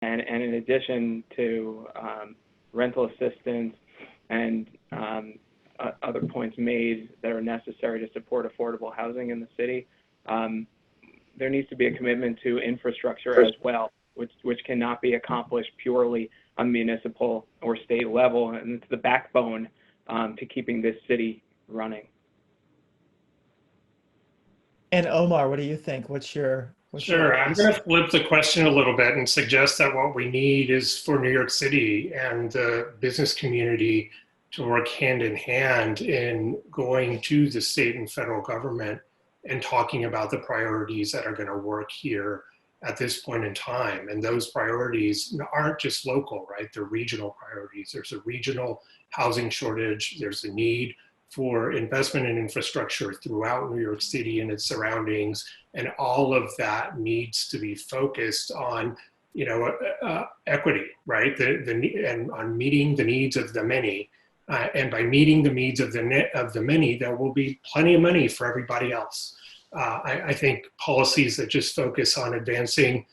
And in addition to rental assistance and other points made that are necessary to support affordable housing in the city, there needs to be a commitment to infrastructure as well, which cannot be accomplished purely on municipal or state level, and it's the backbone to keeping this city running. And Omar, what do you think? Sure, I'm going to flip the question a little bit and suggest that what we need is for New York City and the business community to work hand in hand in going to the state and federal government and talking about the priorities that are going to work here at this point in time. And those priorities aren't just local, right? They're regional priorities. There's a regional housing shortage. There's a need for investment in infrastructure throughout New York City and its surroundings. And all of that needs to be focused on, equity, right? And on meeting the needs of the many. And by meeting the needs of the many, there will be plenty of money for everybody else. I think policies that just focus on advancing,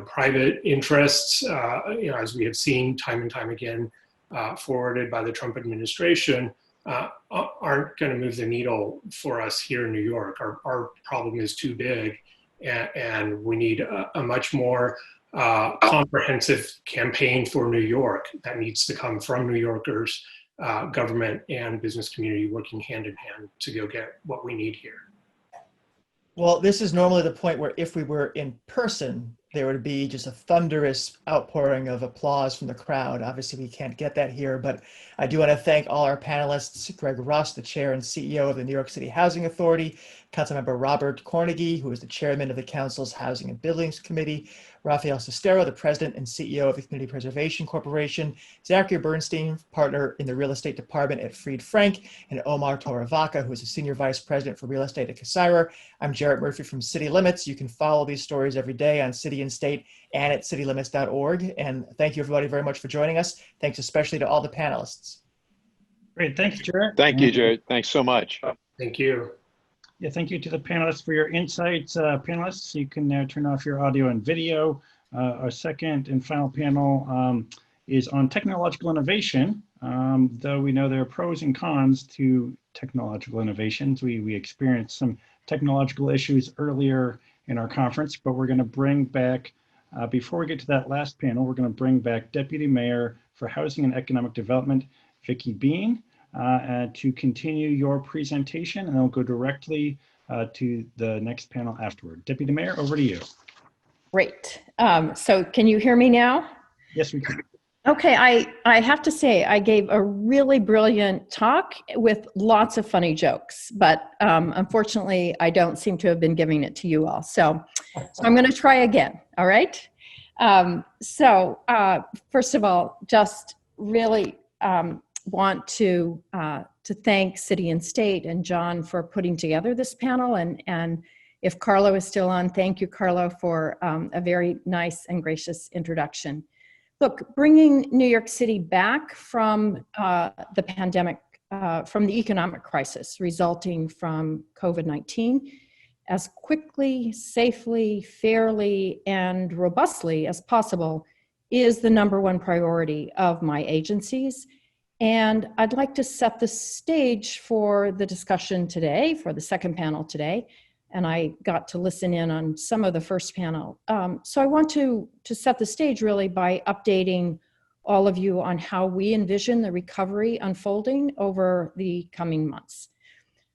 private interests, as we have seen time and time again, forwarded by the Trump administration, aren't going to move the needle for us here in New York. Our problem is too big, and we need a much more comprehensive campaign for New York that needs to come from New Yorkers, government and business community working hand in hand to go get what we need here. Well, this is normally the point where if we were in person, there would be just a thunderous outpouring of applause from the crowd. Obviously, we can't get that here, but I do want to thank all our panelists, Greg Russ, the chair and CEO of the New York City Housing Authority, Councilmember Robert Cornegy, who is the chairman of the Council's Housing and Buildings Committee, Rafael Cestero, the president and CEO of the Community Preservation Corporation, Zachary Bernstein, partner in the real estate department at Fried Frank, and Omar Toravaca, who is a senior vice president for real estate at Cestero. I'm Jarrett Murphy from City Limits. You can follow these stories every day on City and State and at citylimits.org. And thank you, everybody, very much for joining us. Thanks especially to all the panelists. Great. Thanks, Jarrett. Thank you, Jarrett. Thanks so much. Thank you. Yeah, thank you to the panelists for your insights. Panelists, you can now turn off your audio and video. Our second and final panel is on technological innovation. Though we know there are pros and cons to technological innovations, we experienced some technological issues earlier in our conference, but we're going to bring back, before we get to that last panel, we're going to bring back Deputy Mayor for Housing and Economic Development, Vicki Bean, to continue your presentation, and then we'll go directly to the next panel afterward. Deputy Mayor, over to you. Great. So can you hear me now? Yes, we can. Okay, I have to say I gave a really brilliant talk with lots of funny jokes, but unfortunately I don't seem to have been giving it to you all. So I'm going to try again, all right? First of all, just really want to thank City and State and John for putting together this panel, and if Carlo is still on, thank you, Carlo, for a very nice and gracious introduction. Look, bringing New York City back from the pandemic, from the economic crisis resulting from COVID-19, as quickly, safely, fairly, and robustly as possible is the #1 priority of my agencies. And I'd like to set the stage for the discussion today, for the second panel today. And I got to listen in on some of the first panel. So I want to set the stage really by updating all of you on how we envision the recovery unfolding over the coming months.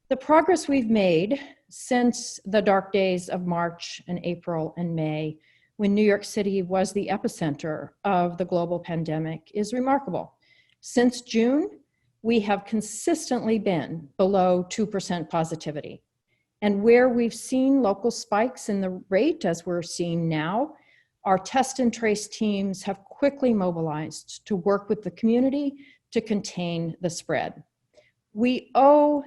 The progress we've made since the dark days of March and April and May, when New York City was the epicenter of the global pandemic, is remarkable. Since June, we have consistently been below 2% positivity. And where we've seen local spikes in the rate, as we're seeing now, our test and trace teams have quickly mobilized to work with the community to contain the spread. We owe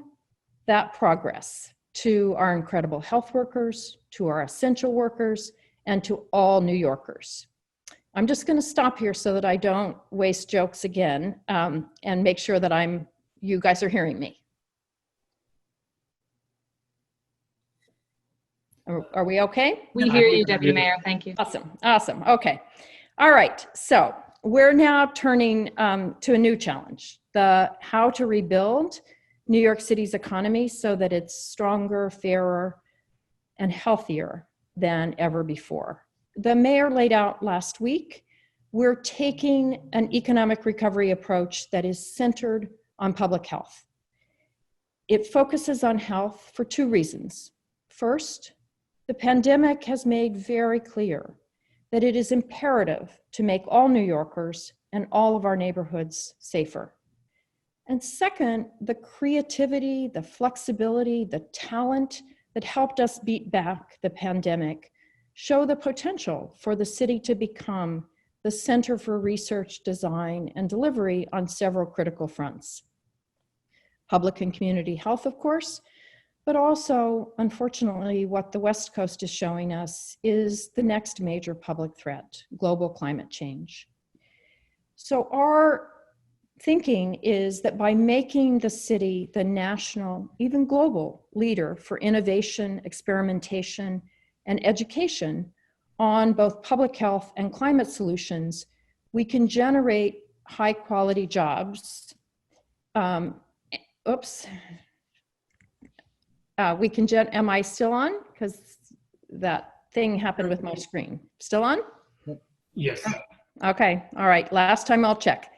that progress to our incredible health workers, to our essential workers, and to all New Yorkers. I'm just going to stop here so that I don't waste jokes again, and make sure that you guys are hearing me. Are we okay? We hear you, Deputy Mayor. Thank you. Awesome. Okay. All right, so we're now turning to a new challenge, the how to rebuild New York City's economy so that it's stronger, fairer, and healthier than ever before. The mayor laid out last week, we're taking an economic recovery approach that is centered on public health. It focuses on health for two reasons. First, the pandemic has made very clear that it is imperative to make all New Yorkers and all of our neighborhoods safer. And second, the creativity, the flexibility, the talent that helped us beat back the pandemic show the potential for the city to become the center for research, design, and delivery on several critical fronts. Public and community health, of course, but also, unfortunately, what the West Coast is showing us is the next major public threat, global climate change. So our thinking is that by making the city the national, even global leader for innovation, experimentation, and education on both public health and climate solutions, we can generate high quality jobs. Am I still on? Because that thing happened with my screen. Still on? Yes. Okay, all right, last time I'll check.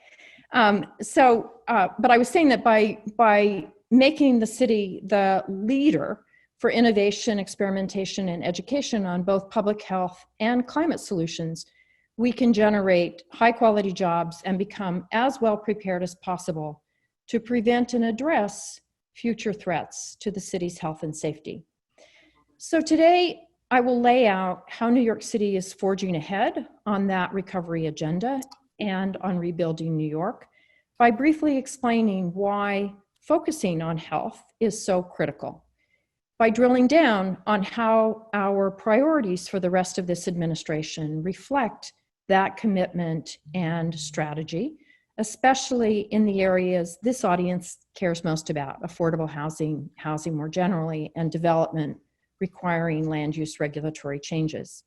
But I was saying that by making the city the leader for innovation, experimentation, and education on both public health and climate solutions, we can generate high quality jobs and become as well prepared as possible to prevent and address future threats to the city's health and safety. So today, I will lay out how New York City is forging ahead on that recovery agenda and on rebuilding New York by briefly explaining why focusing on health is so critical, by drilling down on how our priorities for the rest of this administration reflect that commitment and strategy, especially in the areas this audience cares most about, affordable housing, housing more generally, and development requiring land use regulatory changes.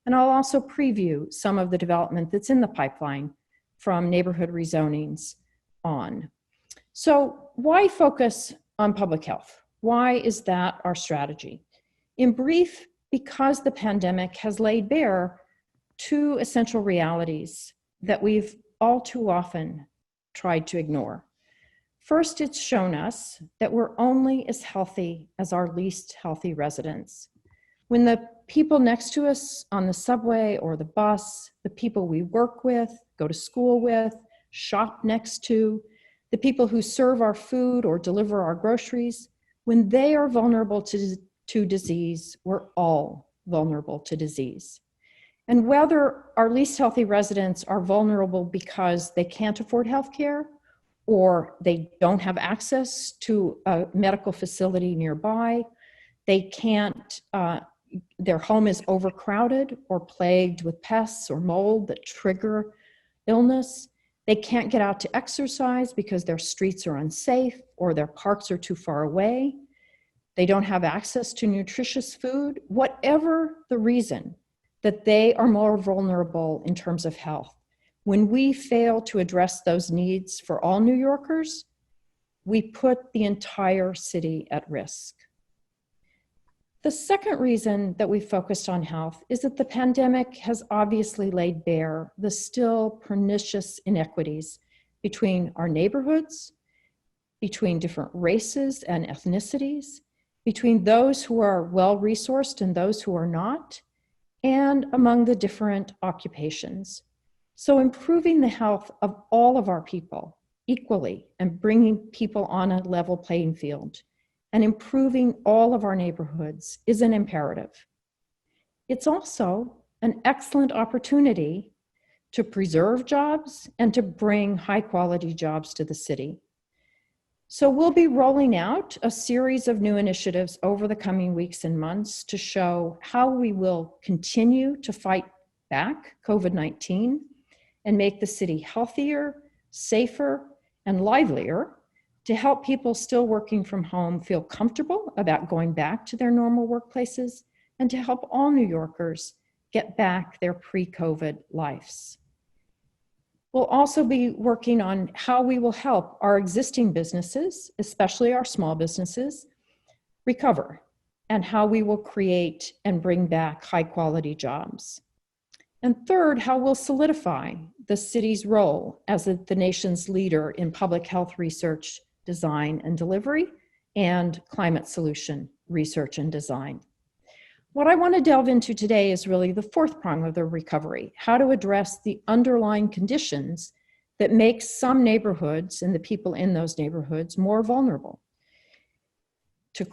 And I'll also preview some of the development that's in the pipeline from neighborhood rezonings on. So why focus on public health? Why is that our strategy? In brief, because the pandemic has laid bare two essential realities that we've all too often tried to ignore. First, it's shown us that we're only as healthy as our least healthy residents. When the people next to us on the subway or the bus, the people we work with, go to school with, shop next to, the people who serve our food or deliver our groceries, when they are vulnerable to disease, we're all vulnerable to disease. And whether our least healthy residents are vulnerable because they can't afford health care or they don't have access to a medical facility nearby, they can't, their home is overcrowded or plagued with pests or mold that trigger illness, they can't get out to exercise because their streets are unsafe or their parks are too far away, they don't have access to nutritious food, whatever the reason, that they are more vulnerable in terms of health. When we fail to address those needs for all New Yorkers, we put the entire city at risk. The second reason that we focused on health is that the pandemic has obviously laid bare the still pernicious inequities between our neighborhoods, between different races and ethnicities, between those who are well-resourced and those who are not, and among the different occupations. So improving the health of all of our people equally and bringing people on a level playing field and improving all of our neighborhoods is an imperative. It's also an excellent opportunity to preserve jobs and to bring high quality jobs to the city. So we'll be rolling out a series of new initiatives over the coming weeks and months to show how we will continue to fight back COVID-19 and make the city healthier, safer, and livelier to help people still working from home feel comfortable about going back to their normal workplaces and to help all New Yorkers get back their pre-COVID lives. We'll also be working on how we will help our existing businesses, especially our small businesses, recover, and how we will create and bring back high-quality jobs. And third, how we'll solidify the city's role as the nation's leader in public health research, design, and delivery, and climate solution research and design. What I want to delve into today is really the fourth prong of the recovery, how to address the underlying conditions that make some neighborhoods and the people in those neighborhoods more vulnerable to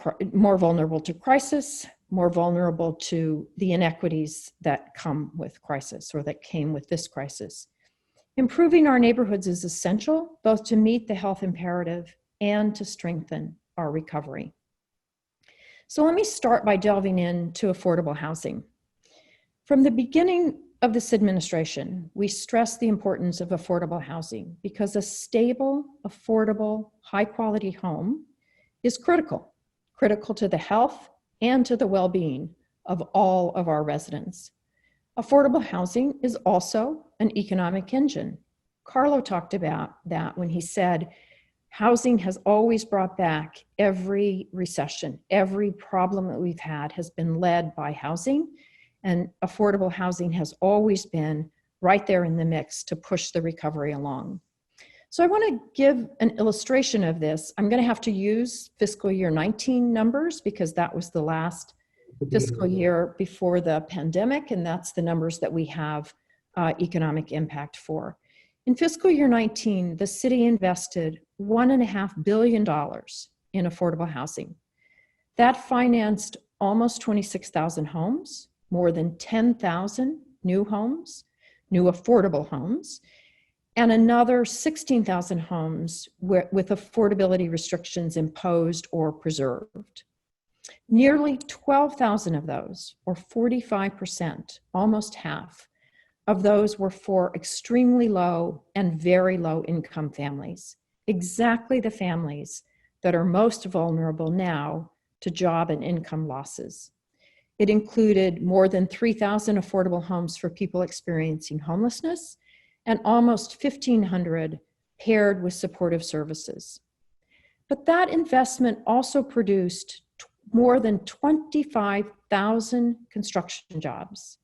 crisis, more vulnerable to the inequities that come with crisis or that came with this crisis. Improving our neighborhoods is essential, both to meet the health imperative and to strengthen our recovery. So let me start by delving into affordable housing. From the beginning of this administration, we stressed the importance of affordable housing because a stable, affordable, high-quality home is critical to the health and to the well-being of all of our residents. Affordable housing is also an economic engine. Carlo talked about that when he said, housing has always brought back every recession. Every problem that we've had has been led by housing, and affordable housing has always been right there in the mix to push the recovery along. So I want to give an illustration of this. I'm going to have to use fiscal year 19 numbers because that was the last fiscal year before the pandemic, and that's the numbers that we have economic impact for. In fiscal year 19, the city invested $1.5 billion in affordable housing. That financed almost 26,000 homes, more than 10,000 new homes, new affordable homes, and another 16,000 homes with affordability restrictions imposed or preserved. Nearly 12,000 of those, or 45%, almost half, of those were for extremely low and very low income families, exactly the families that are most vulnerable now to job and income losses. It included more than 3,000 affordable homes for people experiencing homelessness and almost 1,500 paired with supportive services. But that investment also produced more than 25,000 construction jobs.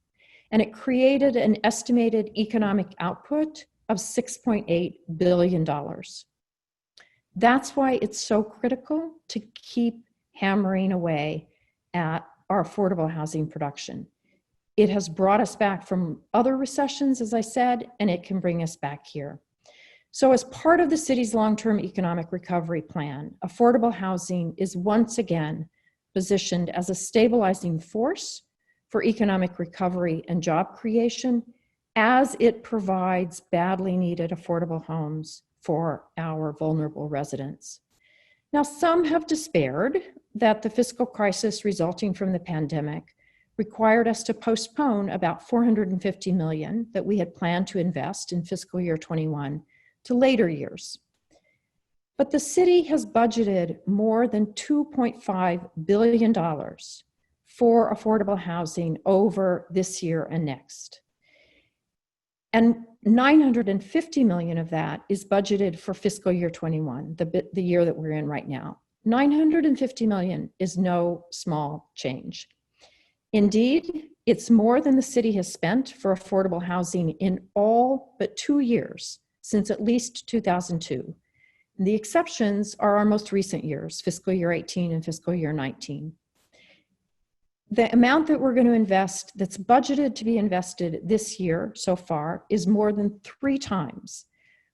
And it created an estimated economic output of $6.8 billion. That's why it's so critical to keep hammering away at our affordable housing production. It has brought us back from other recessions, as I said, and it can bring us back here. So as part of the city's long-term economic recovery plan, affordable housing is once again positioned as a stabilizing force for economic recovery and job creation as it provides badly needed affordable homes for our vulnerable residents. Now, some have despaired that the fiscal crisis resulting from the pandemic required us to postpone about $450 million that we had planned to invest in fiscal year 21 to later years. But the city has budgeted more than $2.5 billion for affordable housing over this year and next. And $950 million of that is budgeted for fiscal year 21, the year that we're in right now. $950 million is no small change. Indeed, it's more than the city has spent for affordable housing in all but 2 years, since at least 2002. The exceptions are our most recent years, fiscal year 18 and fiscal year 19. The amount that we're going to invest that's budgeted to be invested this year so far is more than 3 times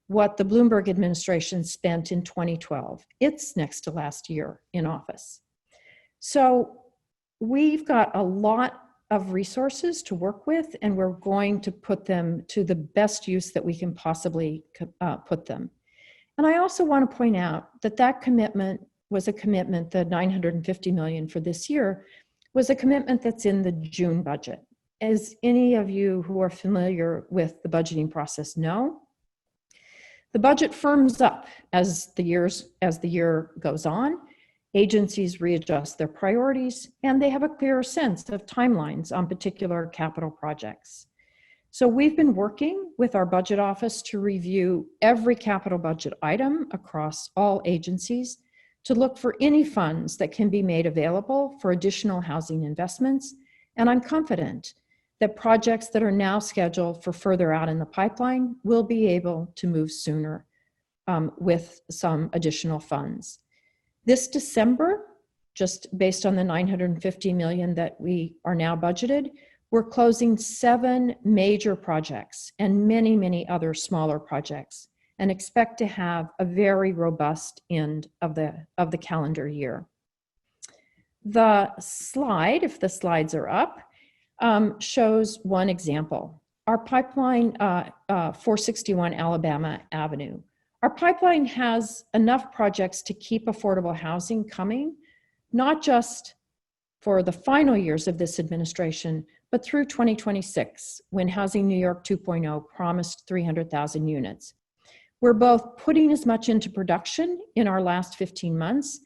what the Bloomberg administration spent in 2012. It's next to last year in office. So we've got a lot of resources to work with, and we're going to put them to the best use that we can possibly put them. And I also want to point out that that commitment was a commitment, the $950 million for this year, was a commitment that's in the June budget. As any of you who are familiar with the budgeting process know, the budget firms up as the year goes on, agencies readjust their priorities, and they have a clearer sense of timelines on particular capital projects. So we've been working with our budget office to review every capital budget item across all agencies to look for any funds that can be made available for additional housing investments. And I'm confident that projects that are now scheduled for further out in the pipeline will be able to move sooner with some additional funds. This December, just based on the $950 million that we are now budgeted, we're closing 7 major projects and many, many other smaller projects, and expect to have a very robust end of the calendar year. The slide, if the slides are up, shows one example. Our pipeline, 461 Alabama Avenue. Our pipeline has enough projects to keep affordable housing coming, not just for the final years of this administration, but through 2026, when Housing New York 2.0 promised 300,000 units. We're both putting as much into production in our last 15 months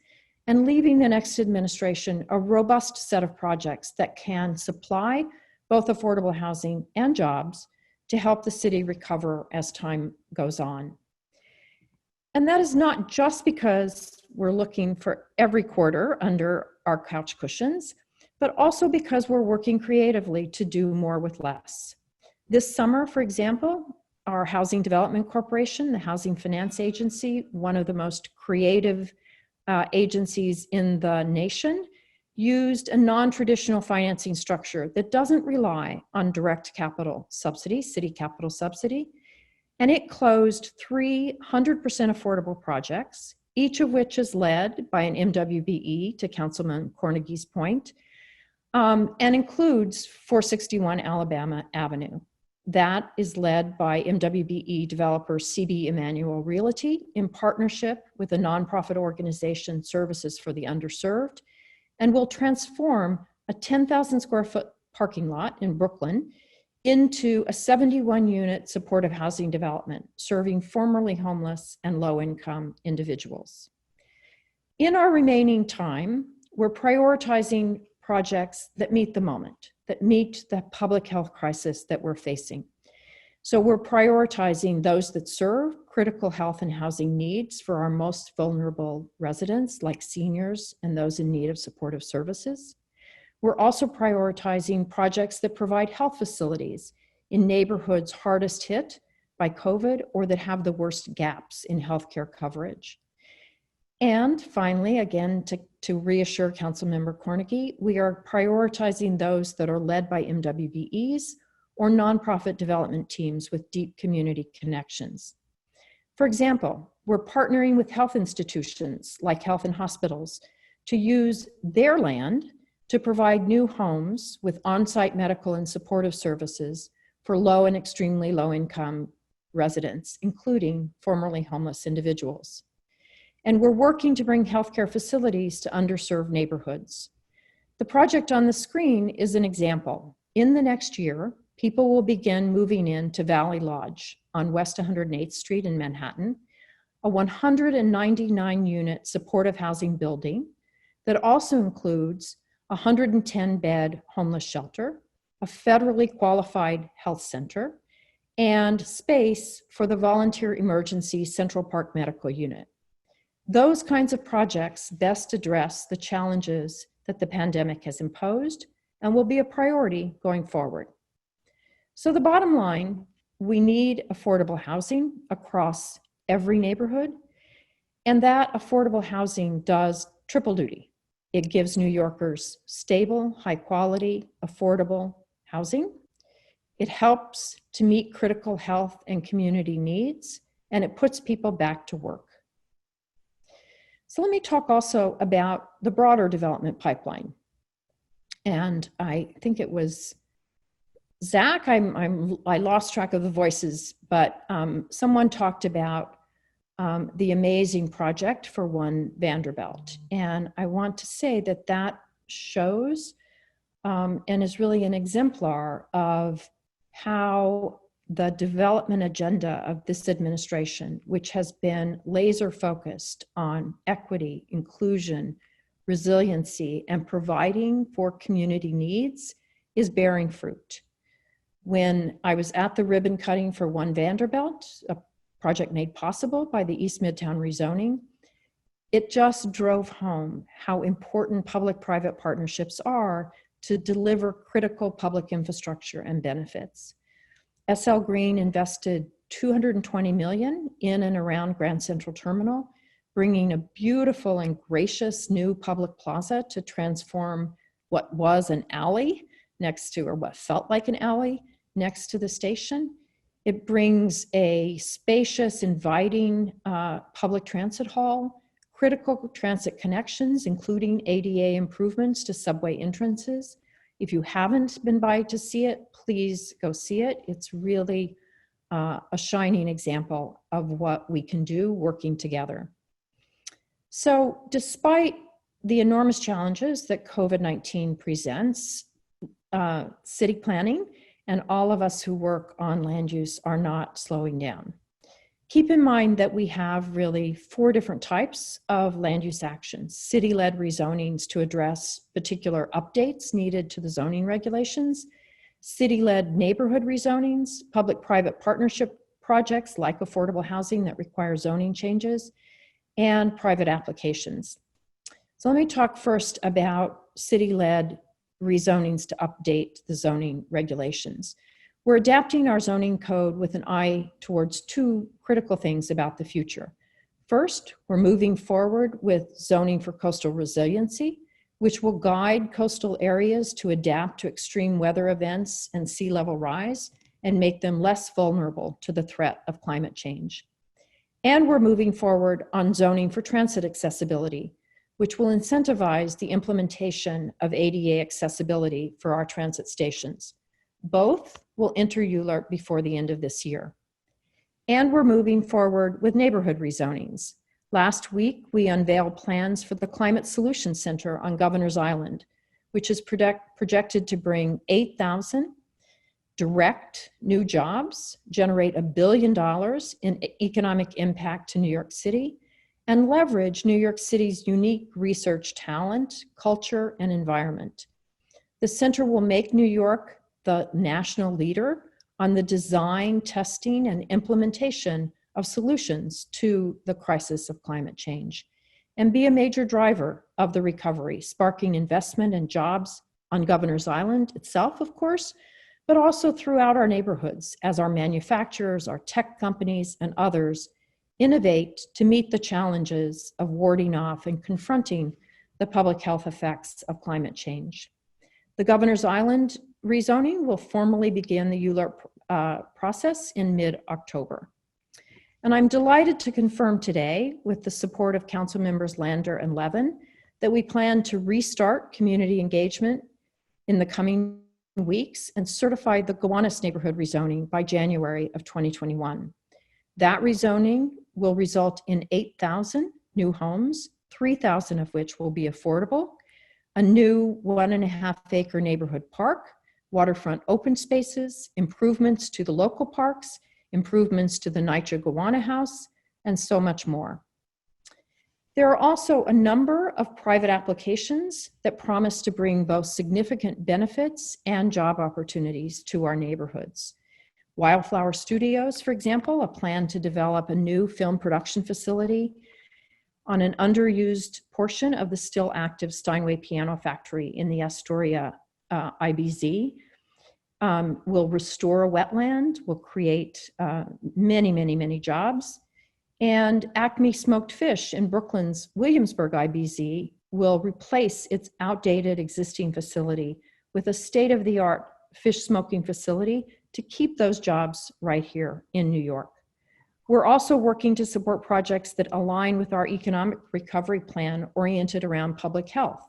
and leaving the next administration a robust set of projects that can supply both affordable housing and jobs to help the city recover as time goes on. And that is not just because we're looking for every quarter under our couch cushions, but also because we're working creatively to do more with less. This summer, for example, our Housing Development Corporation, the Housing Finance Agency, one of the most creative agencies in the nation, used a non-traditional financing structure that doesn't rely on direct capital subsidy, city capital subsidy, and it closed 300% affordable projects, each of which is led by an MWBE, to Councilman Cornegy's point, and includes 461 Alabama Avenue. That is led by MWBE developer CB Emmanuel Realty in partnership with a nonprofit organization, Services for the Underserved, and will transform a 10,000 square foot parking lot in Brooklyn into a 71-unit supportive housing development, serving formerly homeless and low-income individuals. In our remaining time, we're prioritizing projects that meet the moment, that meet the public health crisis that we're facing. So we're prioritizing those that serve critical health and housing needs for our most vulnerable residents, like seniors and those in need of supportive services. We're also prioritizing projects that provide health facilities in neighborhoods hardest hit by COVID or that have the worst gaps in healthcare coverage. And finally, again, to reassure Councilmember Cornegy, we are prioritizing those that are led by MWBEs or nonprofit development teams with deep community connections. For example, we're partnering with health institutions like health and hospitals to use their land to provide new homes with on-site medical and supportive services for low and extremely low-income residents, including formerly homeless individuals. And we're working to bring healthcare facilities to underserved neighborhoods. The project on the screen is an example. In the next year, people will begin moving into Valley Lodge on West 108th Street in Manhattan, a 199-unit supportive housing building that also includes a 110-bed homeless shelter, a federally qualified health center, and space for the Volunteer Emergency Central Park Medical Unit. Those kinds of projects best address the challenges that the pandemic has imposed and will be a priority going forward. So the bottom line, we need affordable housing across every neighborhood, and that affordable housing does triple duty. It gives New Yorkers stable, high quality, affordable housing. It helps to meet critical health and community needs, and it puts people back to work. So let me talk also about the broader development pipeline. And I think it was Zach, I lost track of the voices, but someone talked about the amazing project for One Vanderbilt. And I want to say that that shows and is really an exemplar of how the development agenda of this administration, which has been laser focused on equity, inclusion, resiliency, and providing for community needs is bearing fruit. When I was at the ribbon cutting for One Vanderbilt, a project made possible by the East Midtown Rezoning, it just drove home how important public-private partnerships are to deliver critical public infrastructure and benefits. SL Green invested $220 million in and around Grand Central Terminal, bringing a beautiful and gracious new public plaza to transform what was an alley next to, or what felt like an alley next to the station. It brings a spacious, inviting public transit hall, critical transit connections, including ADA improvements to subway entrances. If you haven't been by to see it, please go see it. It's really a shining example of what we can do working together. So despite the enormous challenges that COVID-19 presents, city planning and all of us who work on land use are not slowing down. Keep in mind that we have really 4 different types of land use actions: city-led rezonings to address particular updates needed to the zoning regulations, city-led neighborhood rezonings, public-private partnership projects like affordable housing that require zoning changes, and private applications. So let me talk first about city-led rezonings to update the zoning regulations. We're adapting our zoning code with an eye towards 2 critical things about the future. First, we're moving forward with zoning for coastal resiliency, which will guide coastal areas to adapt to extreme weather events and sea level rise and make them less vulnerable to the threat of climate change. And we're moving forward on zoning for transit accessibility, which will incentivize the implementation of ADA accessibility for our transit stations. Both will enter ULURP before the end of this year. And we're moving forward with neighborhood rezonings. Last week, we unveiled plans for the Climate Solutions Center on Governor's Island, which is projected to bring 8,000 direct new jobs, generate $1 billion in economic impact to New York City, and leverage New York City's unique research talent, culture, and environment. The center will make New York the national leader on the design, testing, and implementation of solutions to the crisis of climate change, and be a major driver of the recovery, sparking investment and jobs on Governor's Island itself, of course, but also throughout our neighborhoods as our manufacturers, our tech companies, and others innovate to meet the challenges of warding off and confronting the public health effects of climate change. The Governor's Island rezoning will formally begin the ULURP process in mid-October. And I'm delighted to confirm today, with the support of Council Members Lander and Levin, that we plan to restart community engagement in the coming weeks and certify the Gowanus neighborhood rezoning by January of 2021. That rezoning will result in 8,000 new homes, 3,000 of which will be affordable, a new 1.5-acre neighborhood park, waterfront open spaces, improvements to the local parks, improvements to the NYCHA Gowanus House, and so much more. There are also a number of private applications that promise to bring both significant benefits and job opportunities to our neighborhoods. Wildflower Studios, for example, a plan to develop a new film production facility on an underused portion of the still active Steinway Piano Factory in the Astoria IBZ, will restore a wetland, will create many jobs. And Acme Smoked Fish in Brooklyn's Williamsburg IBZ will replace its outdated existing facility with a state-of-the-art fish smoking facility to keep those jobs right here in New York. We're also working to support projects that align with our economic recovery plan oriented around public health.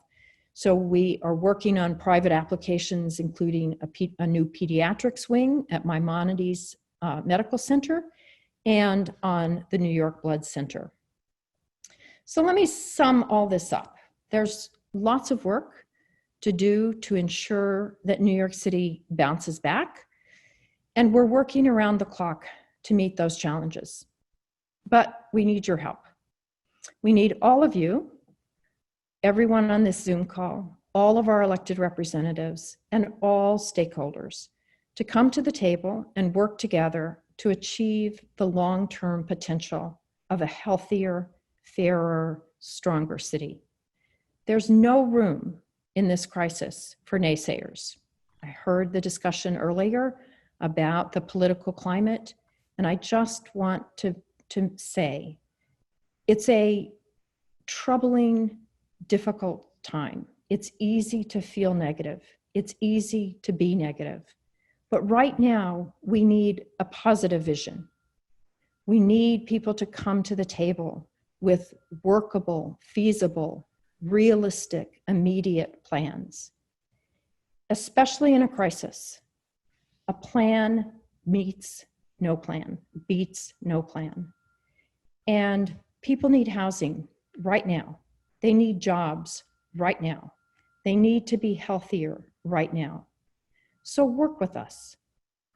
So we are working on private applications, including a new pediatrics wing at Maimonides Medical Center and on the New York Blood Center. So let me sum all this up. There's lots of work to do to ensure that New York City bounces back, and we're working around the clock to meet those challenges. But we need your help. We need all of you everyone on this Zoom call, all of our elected representatives, and all stakeholders to come to the table and work together to achieve the long-term potential of a healthier, fairer, stronger city. There's no room in this crisis for naysayers. I heard the discussion earlier about the political climate, and I just want to say it's a troubling, difficult time. It's easy to feel negative. It's easy to be negative. But right now, we need a positive vision. We need people to come to the table with workable, feasible, realistic, immediate plans. Especially in a crisis, a plan beats no plan. And people need housing right now. They need jobs right now. They need to be healthier right now. So work with us.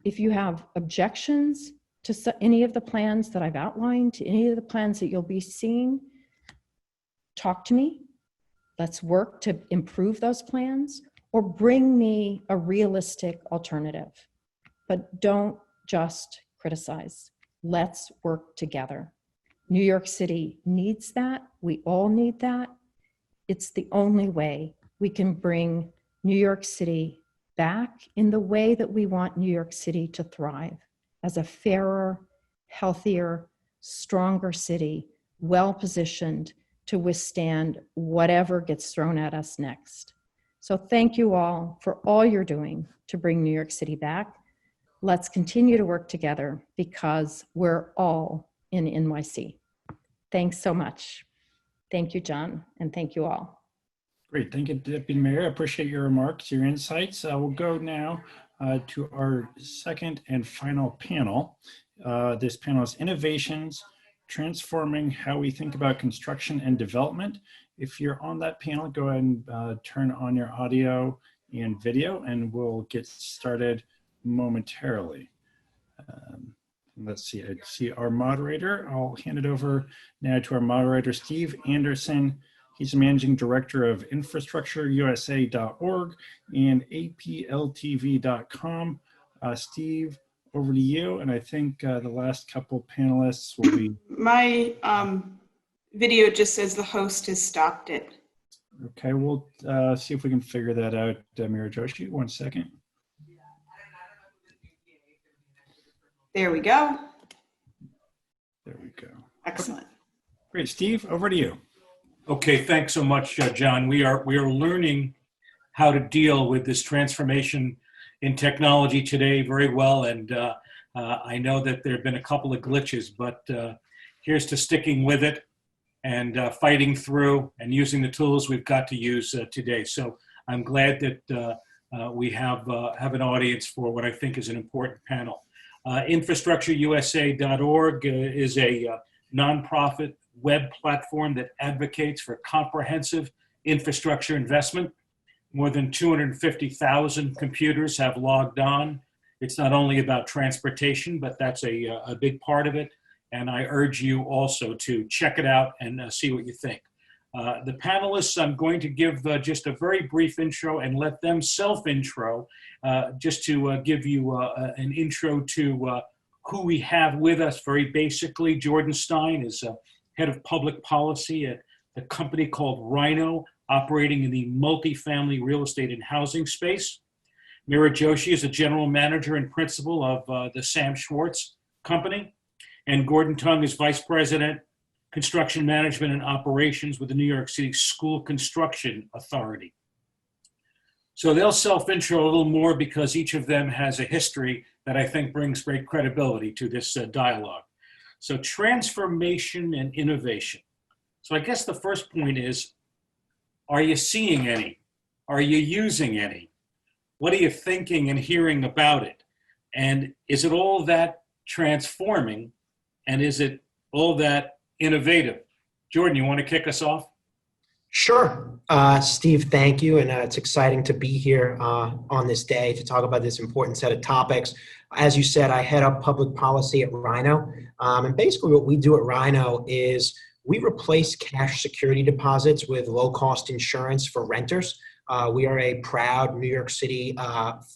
If you have objections to any of the plans that I've outlined, to any of the plans that you'll be seeing, talk to me. Let's work to improve those plans, or bring me a realistic alternative. But don't just criticize. Let's work together. New York City needs that. We all need that. It's the only way we can bring New York City back in the way that we want New York City to thrive, as a fairer, healthier, stronger city, well-positioned to withstand whatever gets thrown at us next. So thank you all for all you're doing to bring New York City back. Let's continue to work together because we're all in NYC. Thanks so much. Thank you, John, and thank you all. Great, thank you, Deputy Mayor. I appreciate your remarks, your insights. We'll go now to our second and final panel. This panel is Innovations, Transforming How We Think About Construction and Development. If you're on that panel, go ahead and turn on your audio and video, and we'll get started momentarily. Let's see, I see our moderator. I'll hand it over now to our moderator, Steve Anderson. He's the Managing Director of InfrastructureUSA.org and APLTV.com. Steve, over to you. And I think the last couple panelists will be... My video just says the host has stopped it. Okay, we'll see if we can figure that out, Mira Joshi. 1 second. There we go. There we go. Excellent. Great, Steve, over to you. Okay, thanks so much, John. We are learning how to deal with this transformation in technology today very well, and I know that there have been a couple of glitches, but here's to sticking with it and fighting through and using the tools we've got to use today. So I'm glad that we have an audience for what I think is an important panel. InfrastructureUSA.org is a nonprofit web platform that advocates for comprehensive infrastructure investment. More than 250,000 computers have logged on. It's not only about transportation, but that's a big part of it. And I urge you also to check it out and see what you think. The panelists, I'm going to give just a very brief intro and let them self-intro, just to give you an intro to who we have with us very basically. Jordan Stein is head of public policy at a company called Rhino, operating in the multifamily real estate and housing space. Mira Joshi is a general manager and principal of the Sam Schwartz Company. And Gordon Tung is vice president, construction management and operations with the New York City School Construction Authority. So they'll self-intro a little more because each of them has a history that I think brings great credibility to this dialogue. So transformation and innovation. So I guess the first point is, are you seeing any? Are you using any? What are you thinking and hearing about it? And is it all that transforming? And is it all that innovative? Jordan, you want to kick us off? Sure. Steve, thank you. And it's exciting to be here on this day to talk about this important set of topics. As you said, I head up public policy at Rhino. And basically what we do at Rhino is We replace cash security deposits with low-cost insurance for renters. We are a proud New York City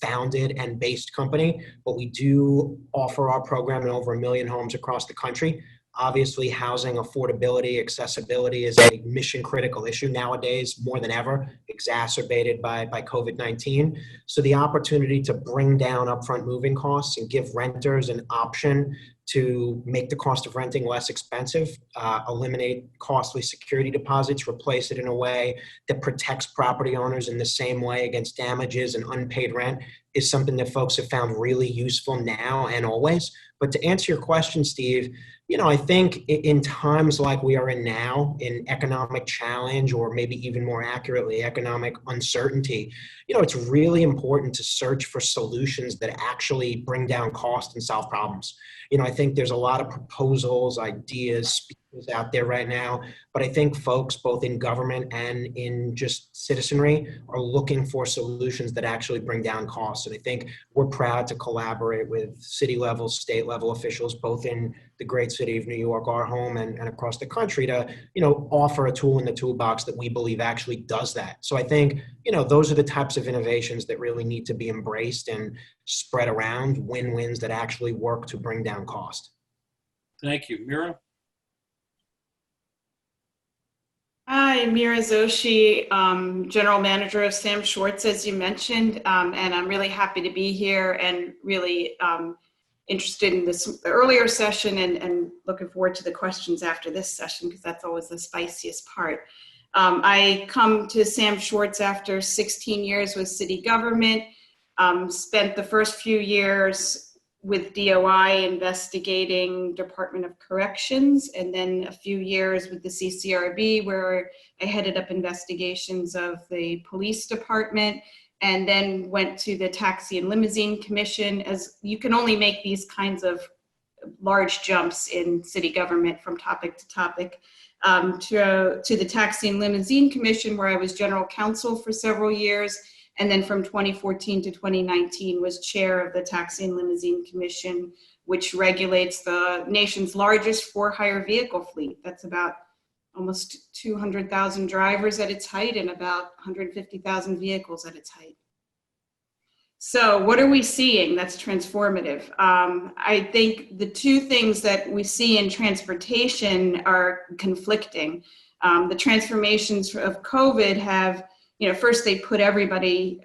founded and based company, but we do offer our program in over 1 million homes across the country. Obviously, housing affordability, accessibility is a mission critical issue nowadays more than ever, exacerbated by COVID-19. So the opportunity to bring down upfront moving costs and give renters an option to make the cost of renting less expensive, eliminate costly security deposits, replace it in a way that protects property owners in the same way against damages and unpaid rent is something that folks have found really useful now and always. But to answer your question, Steve, I think in times like we are in now, in economic challenge, or maybe even more accurately, economic uncertainty, it's really important to search for solutions that actually bring down cost and solve problems. I think there's a lot of proposals, ideas, speakers out there right now, but I think folks both in government and in just citizenry are looking for solutions that actually bring down costs. And I think we're proud to collaborate with city level, state level officials, both in the great city of New York, our home, and across the country to, offer a tool in the toolbox that we believe actually does that. So I think, those are the types of innovations that really need to be embraced and spread around, win-wins that actually work to bring down cost. Thank you. Mira? Hi, Mira Zoshi, General Manager of Sam Schwartz, as you mentioned, and I'm really happy to be here and really interested in this earlier session and looking forward to the questions after this session because that's always the spiciest part. I come to Sam Schwartz after 16 years with city government, spent the first few years with DOI investigating Department of Corrections, and then a few years with the CCRB where I headed up investigations of the police department, and then went to the Taxi and Limousine Commission. As you can only make these kinds of large jumps in city government from topic to topic, to the Taxi and Limousine Commission where I was general counsel for several years. And then from 2014 to 2019 was chair of the Taxi and Limousine Commission, which regulates the nation's largest for-hire vehicle fleet. That's about almost 200,000 drivers at its height and about 150,000 vehicles at its height. So what are we seeing that's transformative? I think the two things that we see in transportation are conflicting. The transformations of COVID have, first they put everybody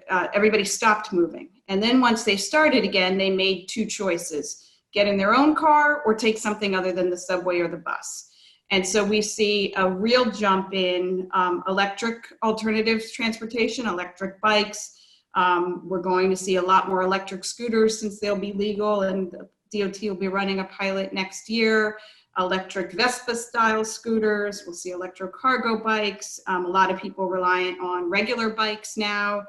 stopped moving. And then once they started again, they made two choices: get in their own car or take something other than the subway or the bus. And so we see a real jump in electric alternatives transportation, electric bikes. We're going to see a lot more electric scooters since they'll be legal, and the DOT will be running a pilot next year. Electric Vespa-style scooters. We'll see electric cargo bikes. A lot of people reliant on regular bikes now,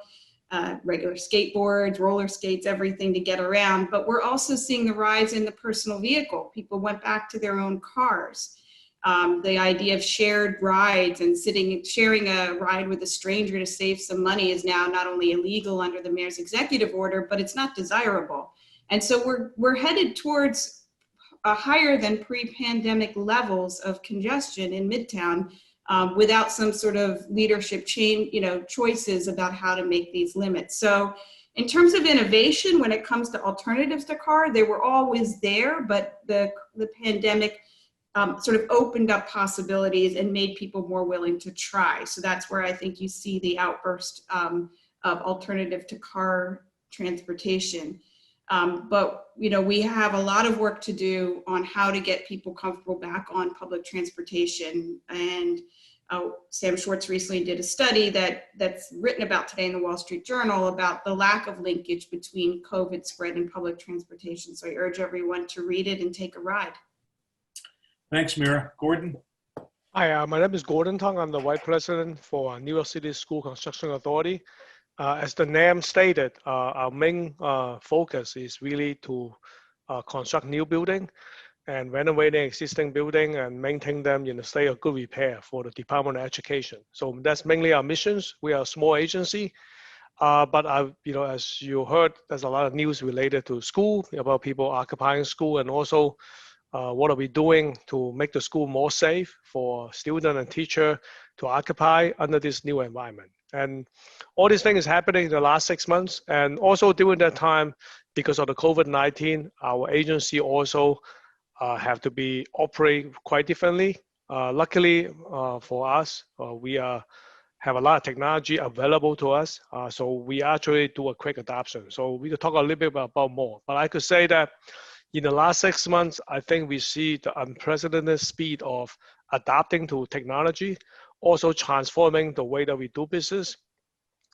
regular skateboards, roller skates, everything to get around. But we're also seeing the rise in the personal vehicle. People went back to their own cars. The idea of shared rides and sharing a ride with a stranger to save some money is now not only illegal under the mayor's executive order, but it's not desirable. And so we're headed towards higher than pre-pandemic levels of congestion in Midtown without some sort of leadership change, choices about how to make these limits. So in terms of innovation, when it comes to alternatives to car, they were always there, but the pandemic sort of opened up possibilities and made people more willing to try. So that's where I think you see the outburst of alternative to car transportation. But we have a lot of work to do on how to get people comfortable back on public transportation. And Sam Schwartz recently did a study that's written about today in the Wall Street Journal about the lack of linkage between COVID spread and public transportation. So I urge everyone to read it and take a ride. Thanks, Mira. Gordon? Hi, my name is Gordon Tong. I'm the Vice President for New York City School Construction Authority. As the name stated, our main focus is really to construct new building and renovating existing building and maintain them in a state of good repair for the Department of Education. So that's mainly our missions. We are a small agency, but as you heard, there's a lot of news related to school, about people occupying school, and also what are we doing to make the school more safe for student and teacher to occupy under this new environment. And all these things happening in the last 6 months. And also during that time, because of the COVID-19, our agency also have to be operate quite differently. Luckily for us, we have a lot of technology available to us. So we actually do a quick adoption. So we could talk a little bit about more, but I could say that in the last 6 months, I think we see the unprecedented speed of adapting to technology, also transforming the way that we do business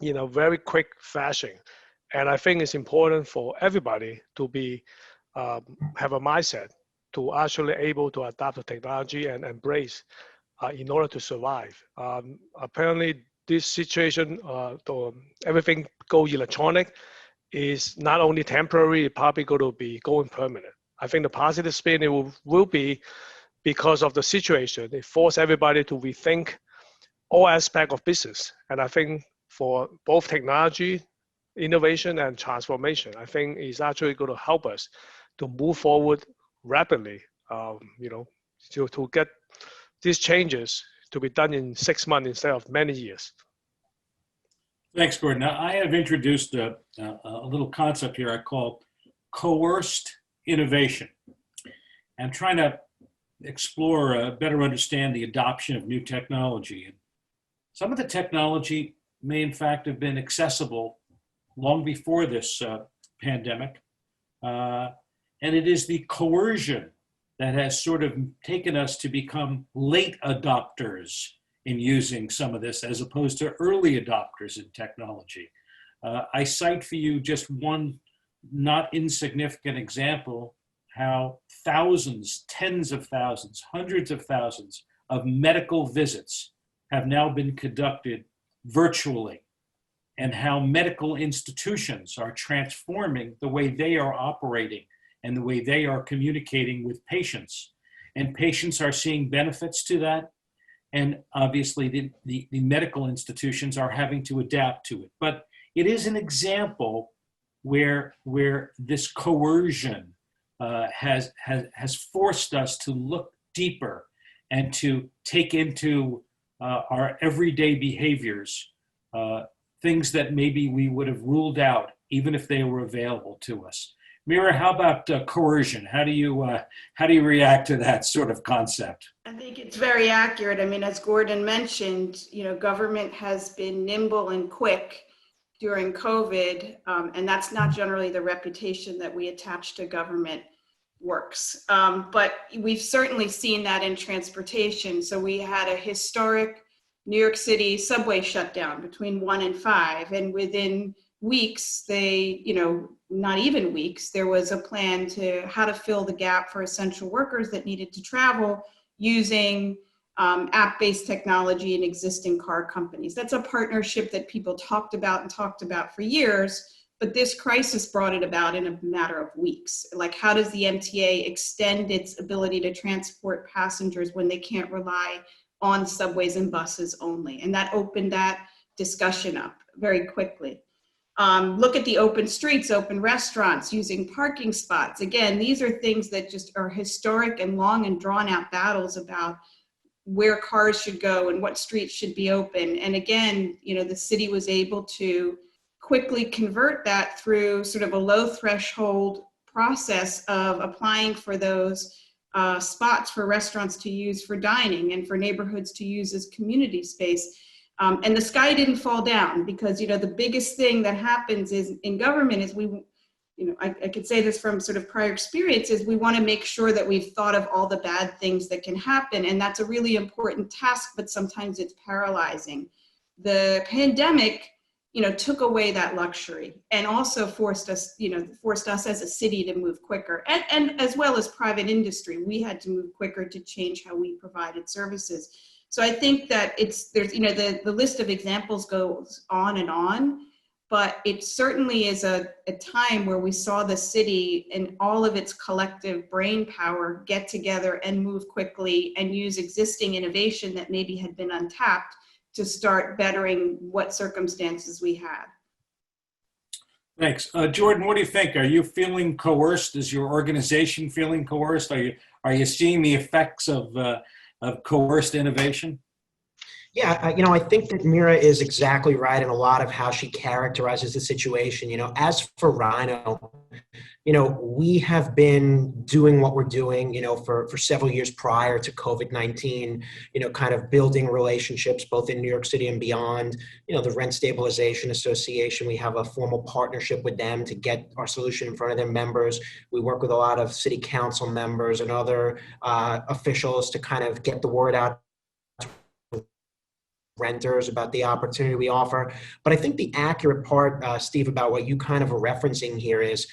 in a very quick fashion. And I think it's important for everybody to be have a mindset to actually able to adapt the technology and embrace in order to survive. Apparently, this situation, everything go electronic, is not only temporary, it's probably going to be going permanent. I think the positive spin it will be because of the situation. It forced everybody to rethink all aspects of business. And I think for both technology, innovation, and transformation, I think is actually going to help us to move forward rapidly, to get these changes to be done in 6 months instead of many years. Thanks, Gordon. Now, I have introduced a little concept here I call coerced innovation. I'm trying to explore, better understand the adoption of new technology. And some of the technology may in fact have been accessible long before this pandemic. And it is the coercion that has sort of taken us to become late adopters in using some of this as opposed to early adopters in technology. I cite for you just one not insignificant example, how thousands, tens of thousands, hundreds of thousands of medical visits have now been conducted virtually, and how medical institutions are transforming the way they are operating and the way they are communicating with patients. And patients are seeing benefits to that. And obviously the medical institutions are having to adapt to it. But it is an example where this coercion has forced us to look deeper and to take into our everyday behaviors things that maybe we would have ruled out even if they were available to us. Mira, how about coercion? How do you react to that sort of concept? I think it's very accurate. I mean, as Gordon mentioned, government has been nimble and quick during COVID, and that's not generally the reputation that we attach to government works. But we've certainly seen that in transportation. So we had a historic New York City subway shutdown between 1 and 5, and within weeks, not even weeks, there was a plan to how to fill the gap for essential workers that needed to travel using app-based technology and existing car companies. That's a partnership that people talked about for years, but this crisis brought it about in a matter of weeks. Like, how does the MTA extend its ability to transport passengers when they can't rely on subways and buses only? And that opened that discussion up very quickly. Look at the open streets, open restaurants, using parking spots. Again, these are things that just are historic and long and drawn out battles about where cars should go and what streets should be open. And again, the city was able to quickly convert that through sort of a low threshold process of applying for those spots for restaurants to use for dining and for neighborhoods to use as community space. And the sky didn't fall down, because, the biggest thing that happens is in government is I could say this from sort of prior experience, is we want to make sure that we've thought of all the bad things that can happen. And that's a really important task, but sometimes it's paralyzing. The pandemic, took away that luxury and also forced us as a city to move quicker, and as well as private industry. We had to move quicker to change how we provided services. So I think that the list of examples goes on and on, but it certainly is a time where we saw the city and all of its collective brain power get together and move quickly and use existing innovation that maybe had been untapped to start bettering what circumstances we had. Thanks. Jordan, what do you think? Are you feeling coerced? Is your organization feeling coerced? Are you seeing the effects of coerced innovation? Yeah, I think that Mira is exactly right in a lot of how she characterizes the situation. As for Rhino, we have been doing what we're doing, for several years prior to COVID-19, kind of building relationships both in New York City and beyond. The Rent Stabilization Association, we have a formal partnership with them to get our solution in front of their members. We work with a lot of city council members and other officials to kind of get the word out renters about the opportunity we offer. But I think the accurate part, Steve, about what you kind of are referencing here is,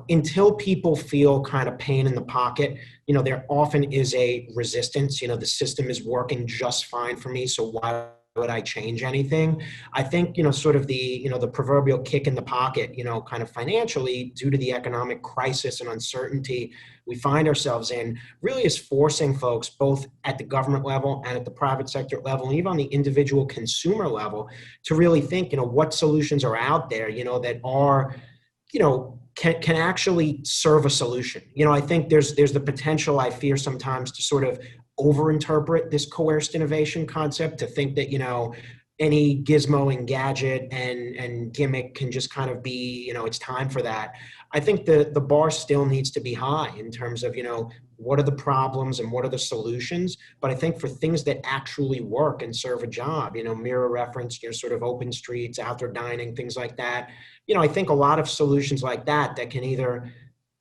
until people feel kind of pain in the pocket, there often is a resistance. The system is working just fine for me, so why would I change anything? I think, sort of the proverbial kick in the pocket, kind of financially due to the economic crisis and uncertainty we find ourselves in, really is forcing folks both at the government level and at the private sector level, and even on the individual consumer level, to really think, what solutions are out there, that are, can actually serve a solution. I think there's the potential, I fear sometimes, to sort of overinterpret this coerced innovation concept, to think that, any gizmo and gadget and gimmick can just kind of be, it's time for that. I think the bar still needs to be high in terms of, what are the problems and what are the solutions? But I think for things that actually work and serve a job, Mira referenced, sort of open streets, outdoor dining, things like that. I think a lot of solutions like that can either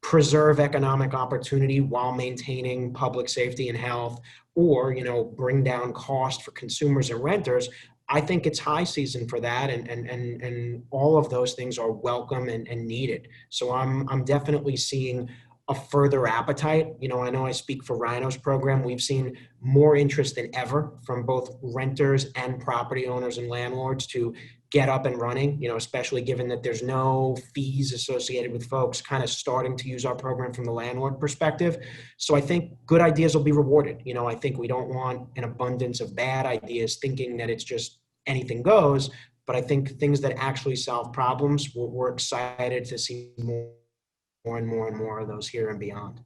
preserve economic opportunity while maintaining public safety and health, or, bring down cost for consumers and renters. I think it's high season for that, and all of those things are welcome and needed. So I'm definitely seeing a further appetite. I know I speak for Rhino's program. We've seen more interest than ever from both renters and property owners and landlords to get up and running, especially given that there's no fees associated with folks kind of starting to use our program from the landlord perspective. So I think good ideas will be rewarded. I think we don't want an abundance of bad ideas thinking that it's just anything goes, but I think things that actually solve problems, we're excited to see more and more of those here and beyond.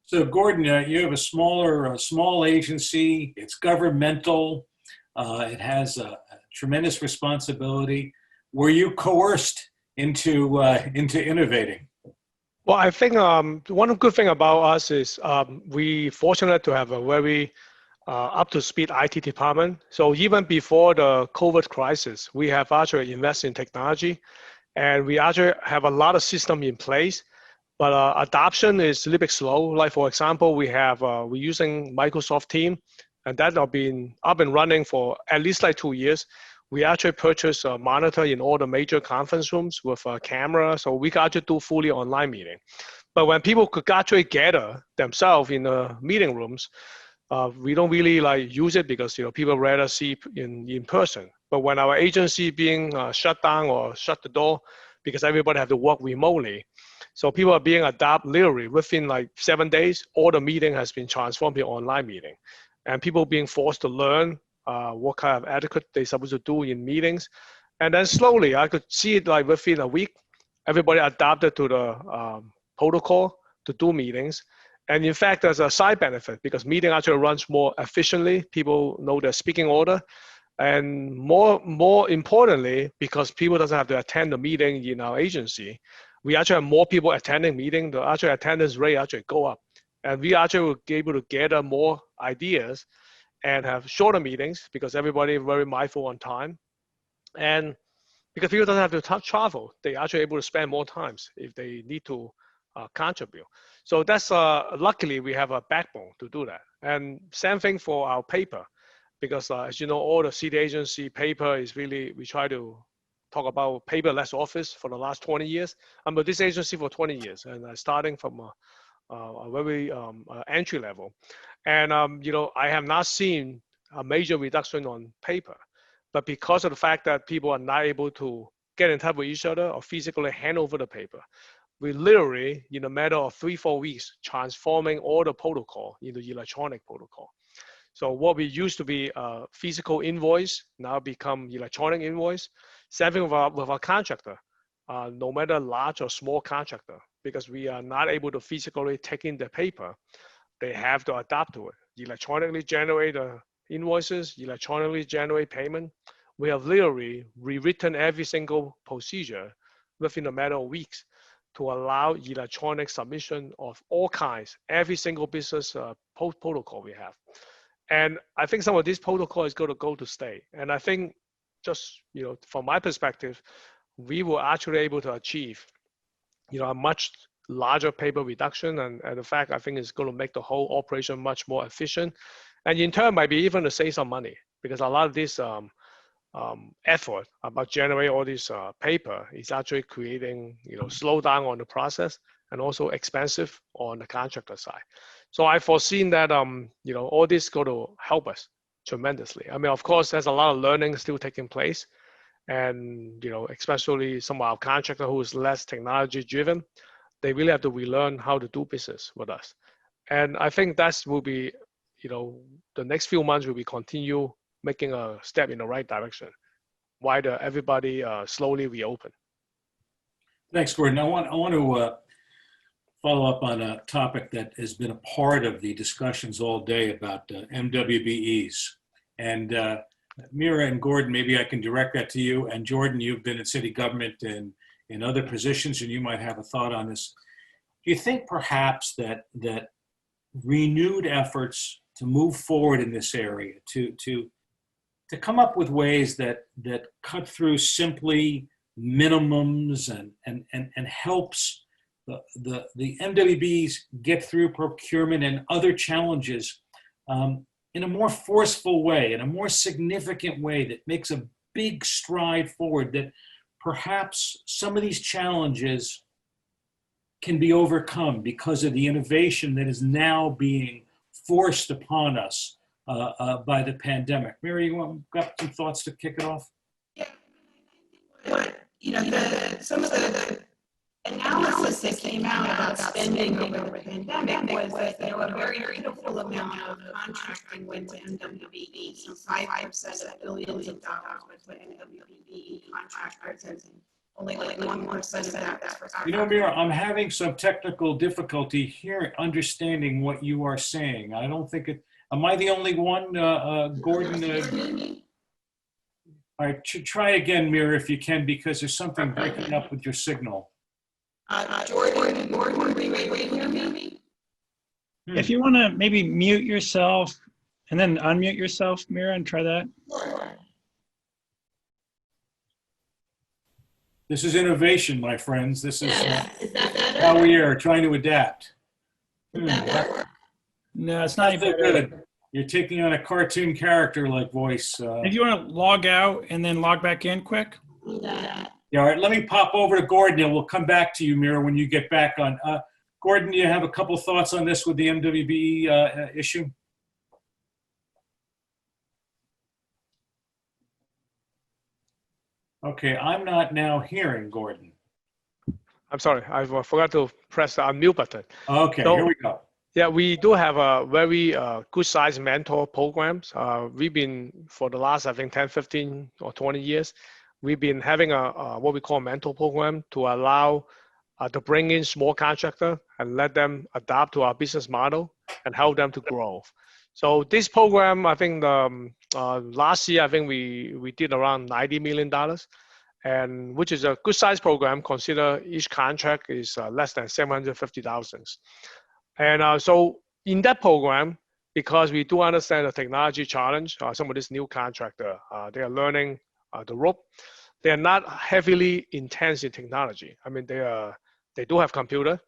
So Gordon, you have a small agency. It's governmental. It has a tremendous responsibility. Were you coerced into innovating? Well, I think one good thing about us is we fortunate to have a very up-to-speed IT department. So even before the COVID crisis, we have actually invested in technology, and we actually have a lot of system in place. But adoption is a little bit slow. Like, for example, we're using Microsoft Teams, and that has been up and running for at least like 2 years. We actually purchased a monitor in all the major conference rooms with a camera, so we can actually do fully online meeting. But when people could actually gather themselves in the meeting rooms, we don't really like use it because people rather see in person. But when our agency being shut down or shut the door because everybody have to work remotely, so people are being adapted literally within like 7 days. All the meeting has been transformed to online meeting, and people being forced to learn what kind of etiquette they're supposed to do in meetings. And then slowly, I could see it like within a week, everybody adapted to the protocol to do meetings. And in fact, there's a side benefit because meeting actually runs more efficiently. People know their speaking order. And more importantly, because people doesn't have to attend the meeting in our agency, we actually have more people attending meeting. The actual attendance rate actually go up. And we actually will be able to gather more ideas and have shorter meetings because everybody is very mindful on time. And because people doesn't have to travel, they actually able to spend more times if they need to contribute. So that's luckily we have a backbone to do that. And same thing for our paper, because as you know, all the city agency paper is really, we try to talk about paperless office for the last 20 years. I'm with this agency for 20 years, and starting from a very entry level. And I have not seen a major reduction on paper, but because of the fact that people are not able to get in touch with each other or physically hand over the paper, we literally, in a matter of 3-4 weeks, transforming all the protocol into electronic protocol. So what we used to be a physical invoice now become electronic invoice. Same thing with our contractor, no matter large or small contractor, because we are not able to physically take in the paper. they have to adapt to it. Electronically generate invoices, electronically generate payment. We have literally rewritten every single procedure within a matter of weeks to allow electronic submission of all kinds, every single business protocol we have. And I think some of this protocol is going to go to stay. And I think just, from my perspective, we were actually able to achieve, a much larger paper reduction. And the fact, I think, is going to make the whole operation much more efficient. And in turn, might be even to save some money, because a lot of this effort about generating all this paper is actually creating, slowdown on the process and also expensive on the contractor side. So I foreseen that, all this is going to help us tremendously. I mean, of course, there's a lot of learning still taking place. And, especially some of our contractor who is less technology driven, they really have to relearn how to do business with us. And I think that will be, the next few months will be continue making a step in the right direction while everybody slowly reopen. Thanks, Gordon. I want to follow up on a topic that has been a part of the discussions all day about MWBEs. And Mira and Gordon, maybe I can direct that to you. And Jordan, you've been in city government and in other positions, and you might have a thought on this. Do you think perhaps that renewed efforts to move forward in this area, to come up with ways that cut through simply minimums and helps the MWBs get through procurement and other challenges in a more forceful way, in a more significant way that makes a big stride forward, that perhaps some of these challenges can be overcome because of the innovation that is now being forced upon us by the pandemic. Mary, you got some thoughts to kick it off? Yeah, some of the analysis that came out about spending over the pandemic was that there were a very pitiful amount of contracting went to MWBE. So 5% of billions of dollars went to MWBE contractors, and only like 1% of that's for Mira, I'm having some technical difficulty here understanding what you are saying. I don't think it. Am I the only one, Gordon? All right, try again, Mira, if you can, because there's something breaking up with your signal. Gordon, are you able to hear me? If you want to maybe mute yourself and then unmute yourself, Mira, and try that. This is innovation, my friends. This is how we are trying to adapt. No, it's not even good. You're taking on a cartoon character-like voice. If you want to log out and then log back in quick. Yeah, all right, let me pop over to Gordon and we'll come back to you, Mira, when you get back on. Gordon, do you have a couple thoughts on this with the MWBE issue? Okay, I'm not now hearing Gordon. I'm sorry, I forgot to press the unmute button. Okay, so, here we go. Yeah, we do have a very good size mentor programs. We've been, for the last, I think, 10, 15 or 20 years, we've been having a what we call a mentor program to allow to bring in small contractor and let them adapt to our business model and help them to grow. So this program, I think last year, I think we did around $90 million, and which is a good size program. Consider each contract is less than $750,000. And so in that program, because we do understand the technology challenge, some of this new contractor, they are learning the rope. They are not heavily intense in technology. I mean, they do have computer,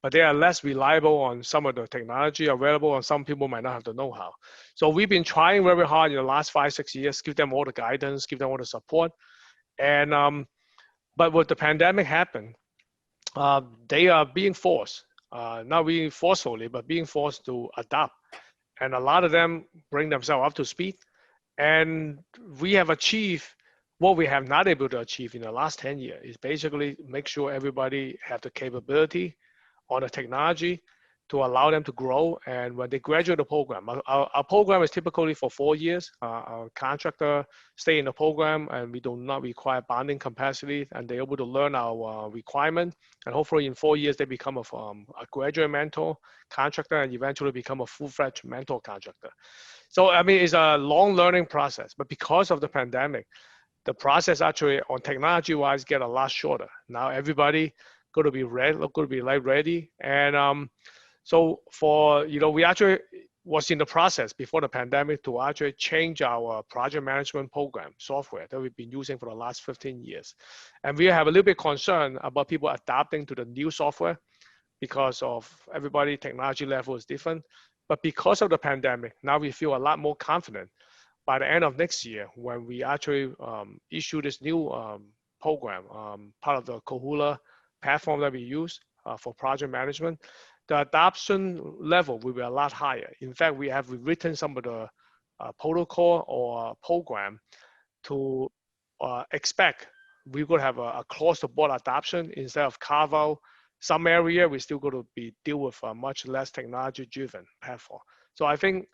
but they are less reliable on some of the technology available, and some people might not have the know-how. So we've been trying very hard in the last 5, 6 years, give them all the guidance, give them all the support. And but with the pandemic happen, they are being forced, not really forcefully, but being forced to adapt. And a lot of them bring themselves up to speed. And we have achieved what we have not able to achieve in the last 10 years, is basically make sure everybody have the capability on the technology to allow them to grow. And when they graduate the program, our program is typically for 4 years. Our contractor stay in the program, and we do not require bonding capacity, and they're able to learn our requirement. And hopefully in 4 years, they become a graduate mentor contractor and eventually become a full-fledged mentor contractor. So, I mean, it's a long learning process, but because of the pandemic, the process actually on technology-wise get a lot shorter. Now everybody going to be ready. And so for, we actually was in the process before the pandemic to actually change our project management program software that we've been using for the last 15 years. And we have a little bit concern about people adapting to the new software because of everybody technology level is different. But because of the pandemic, now we feel a lot more confident by the end of next year when we actually issue this new program, part of the Kahula platform that we use for project management. The adoption level will be a lot higher. In fact, we have rewritten some of the protocol or program to expect we could have a across-the-board adoption instead of carve out some area. We're still going to be deal with a much less technology-driven platform. So I think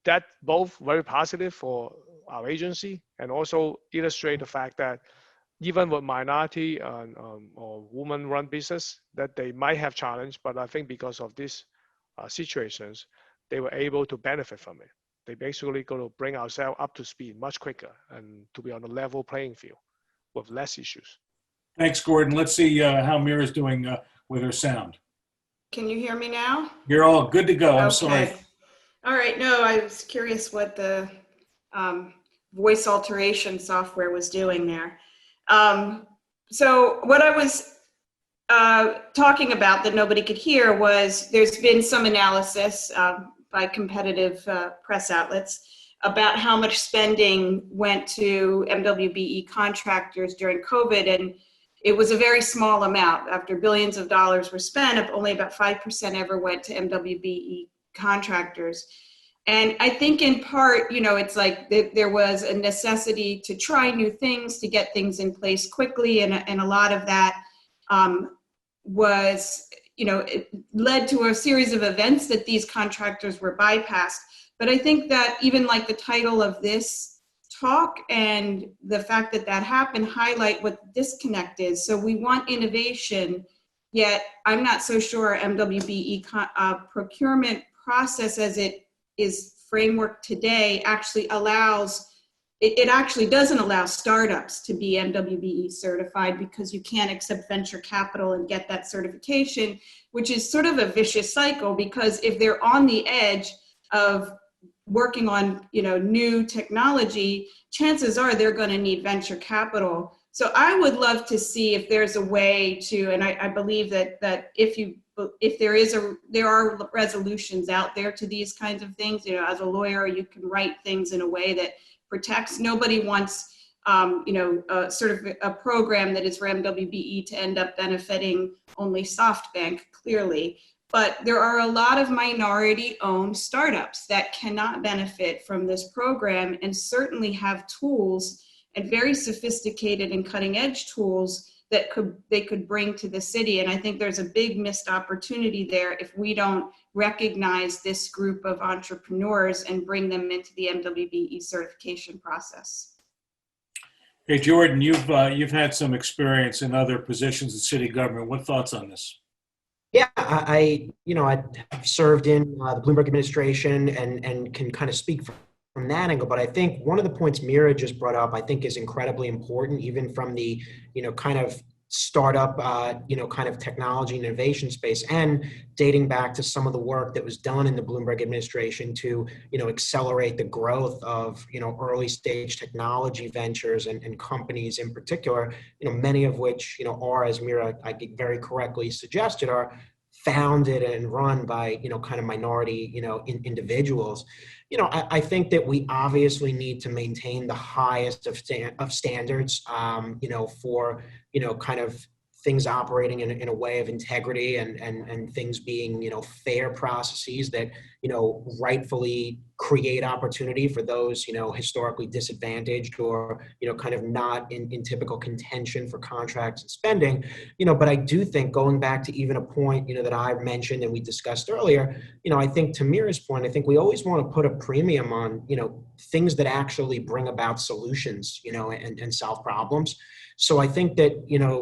that both very positive for our agency and also illustrate the fact that even with minority or woman-run business, that they might have challenge, but I think because of these situations, they were able to benefit from it. They basically going to bring ourselves up to speed much quicker and to be on a level playing field with less issues. Thanks, Gordon. Let's see how Mira's doing with her sound. Can you hear me now? You're all good to go. I'm sorry. All right. No, I was curious what the voice alteration software was doing there. So what I was talking about that nobody could hear was there's been some analysis by competitive press outlets about how much spending went to MWBE contractors during COVID, and it was a very small amount. After billions of dollars were spent, only about 5% ever went to MWBE contractors. And I think in part, it's like there was a necessity to try new things, to get things in place quickly. And a lot of that was, it led to a series of events that these contractors were bypassed. But I think that even like the title of this talk and the fact that that happened highlight what the disconnect is. So we want innovation, yet I'm not so sure MWBE procurement process as it is framework today actually allows, it actually doesn't allow startups to be MWBE certified because you can't accept venture capital and get that certification, which is sort of a vicious cycle because if they're on the edge of working on new technology, chances are they're going to need venture capital. So I would love to see if there's a way to, and I believe that if there are resolutions out there to these kinds of things, as a lawyer, you can write things in a way that protects. Nobody wants, sort of a program that is for MWBE to end up benefiting only SoftBank, clearly. But there are a lot of minority-owned startups that cannot benefit from this program and certainly have tools and very sophisticated and cutting-edge tools that they could bring to the city. And I think there's a big missed opportunity there if we don't recognize this group of entrepreneurs and bring them into the MWBE certification process. Hey, Jordan, you've had some experience in other positions in city government. What thoughts on this? Yeah, I served in the Bloomberg administration and can kind of speak from that angle. But I think one of the points Mira just brought up, I think is incredibly important, even from the, kind of startup, kind of technology and innovation space, and dating back to some of the work that was done in the Bloomberg administration to, accelerate the growth of, early stage technology ventures and companies in particular, many of which, are, as Mira, I think very correctly suggested, are founded and run by, kind of minority, individuals. I think that we obviously need to maintain the highest of standards, for, kind of things operating in a way of integrity and things being, fair processes that, rightfully create opportunity for those, historically disadvantaged or, kind of not in typical contention for contracts and spending, but I do think going back to even a point, that I've mentioned and we discussed earlier, I think to Mira's point, I think we always want to put a premium on, things that actually bring about solutions, and solve problems. So I think that,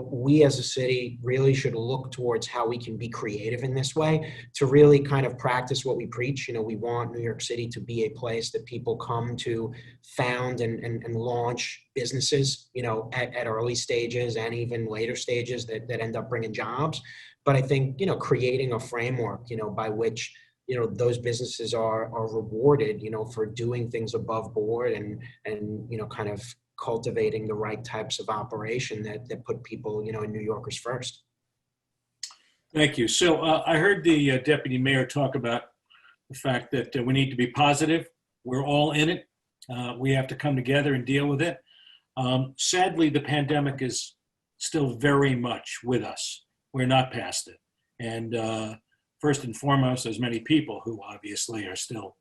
we as a city really should look towards how we can be creative in this way to really kind of practice what we preach. We want New York City to be a place that people come to found and launch businesses, at early stages and even later stages that end up bringing jobs. But I think, creating a framework, by which those businesses are rewarded, for doing things above board and kind of cultivating the right types of operation that put people, and New Yorkers first. Thank you. So I heard the deputy mayor talk about the fact that we need to be positive. We're all in it. We have to come together and deal with it. Sadly, the pandemic is still very much with us. We're not past it. And first and foremost, there's many people who obviously are still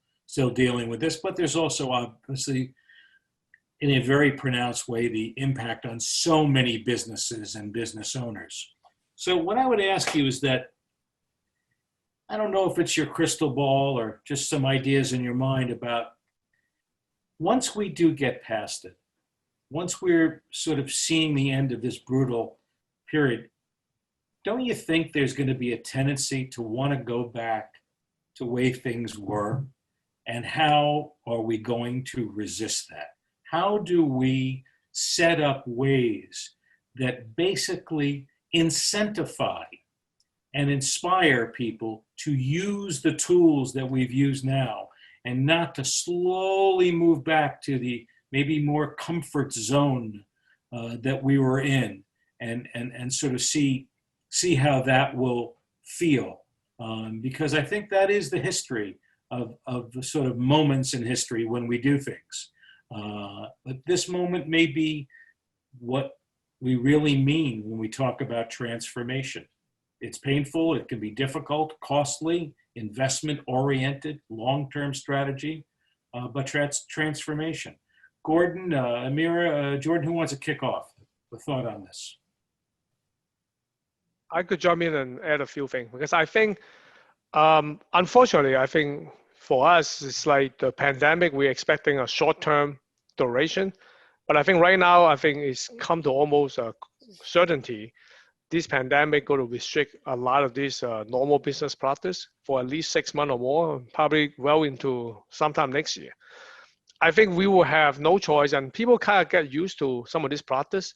dealing with this, but there's also obviously, in a very pronounced way, the impact on so many businesses and business owners. So what I would ask you is that, I don't know if it's your crystal ball or just some ideas in your mind about once we do get past it, once we're sort of seeing the end of this brutal period, don't you think there's going to be a tendency to want to go back to the way things were? And how are we going to resist that? How do we set up ways that basically incentivize and inspire people to use the tools that we've used now and not to slowly move back to the maybe more comfort zone that we were in and sort of see how that will feel? Because I think that is the history of the sort of moments in history when we do things. But this moment may be what we really mean when we talk about transformation. It's painful, it can be difficult, costly, investment-oriented, long-term strategy, but transformation. Gordon, Amira, Jordan, who wants to kick off the thought on this? I could jump in and add a few things because I think, unfortunately, I think for us, it's like the pandemic, we're expecting a short-term duration. But I think right now, I think it's come to almost a certainty. This pandemic going to restrict a lot of this normal business practice for at least 6 months or more, probably well into sometime next year. I think we will have no choice, and people kind of get used to some of this practice.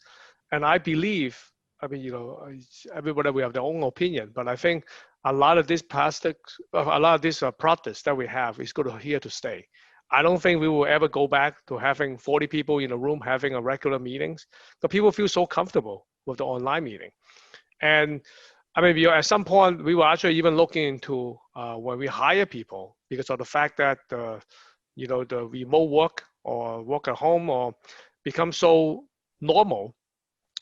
And I believe, I mean, everybody will have their own opinion, but I think a lot of this practice that we have is going to here to stay. I don't think we will ever go back to having 40 people in a room having a regular meetings, but people feel so comfortable with the online meeting. And I mean, at some point, we were actually even looking into when we hire people because of the fact that the remote work or work at home or become so normal,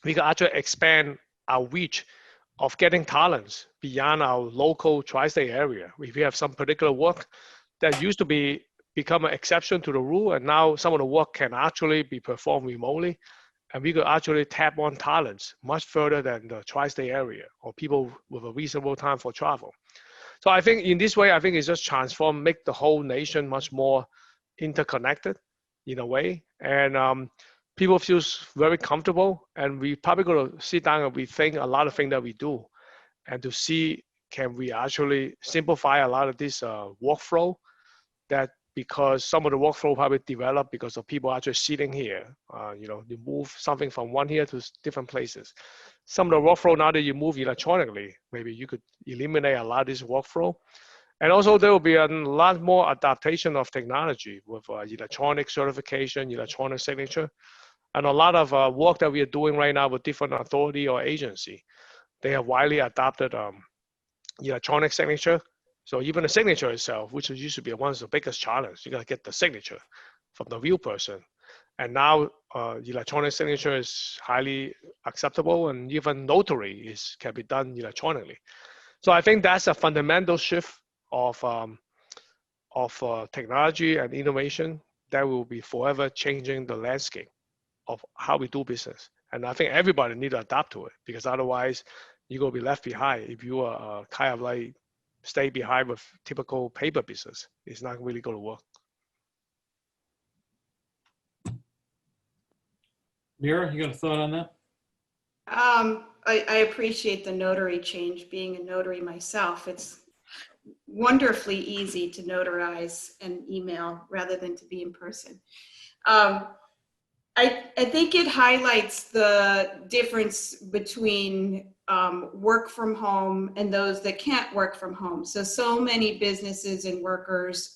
we can actually expand our reach of getting talents beyond our local tri-state area. If we have some particular work that used to become an exception to the rule, and now some of the work can actually be performed remotely, and we could actually tap on talents much further than the tri-state area or people with a reasonable time for travel. So I think in this way, I think it's just make the whole nation much more interconnected in a way. And people feel very comfortable, and we probably going to sit down and rethink a lot of things that we do and to see, can we actually simplify a lot of this workflow that, because some of the workflow probably developed because of people actually sitting here, you move something from one here to different places. Some of the workflow now that you move electronically, maybe you could eliminate a lot of this workflow. And also there will be a lot more adaptation of technology with electronic certification, electronic signature, and a lot of work that we are doing right now with different authority or agency. They have widely adopted electronic signature. So even the signature itself, which used to be one of the biggest challenges, you got to get the signature from the real person. And now electronic signature is highly acceptable, and even notary can be done electronically. So I think that's a fundamental shift of technology and innovation that will be forever changing the landscape of how we do business. And I think everybody need to adapt to it, because otherwise you're going to be left behind if you are kind of like stay behind with typical paper business. It's not really going to work. Mira, you got a thought on that? I appreciate the notary change. Being a notary myself, it's wonderfully easy to notarize and email rather than to be in person. I think it highlights the difference between work from home and those that can't work from home. So many businesses and workers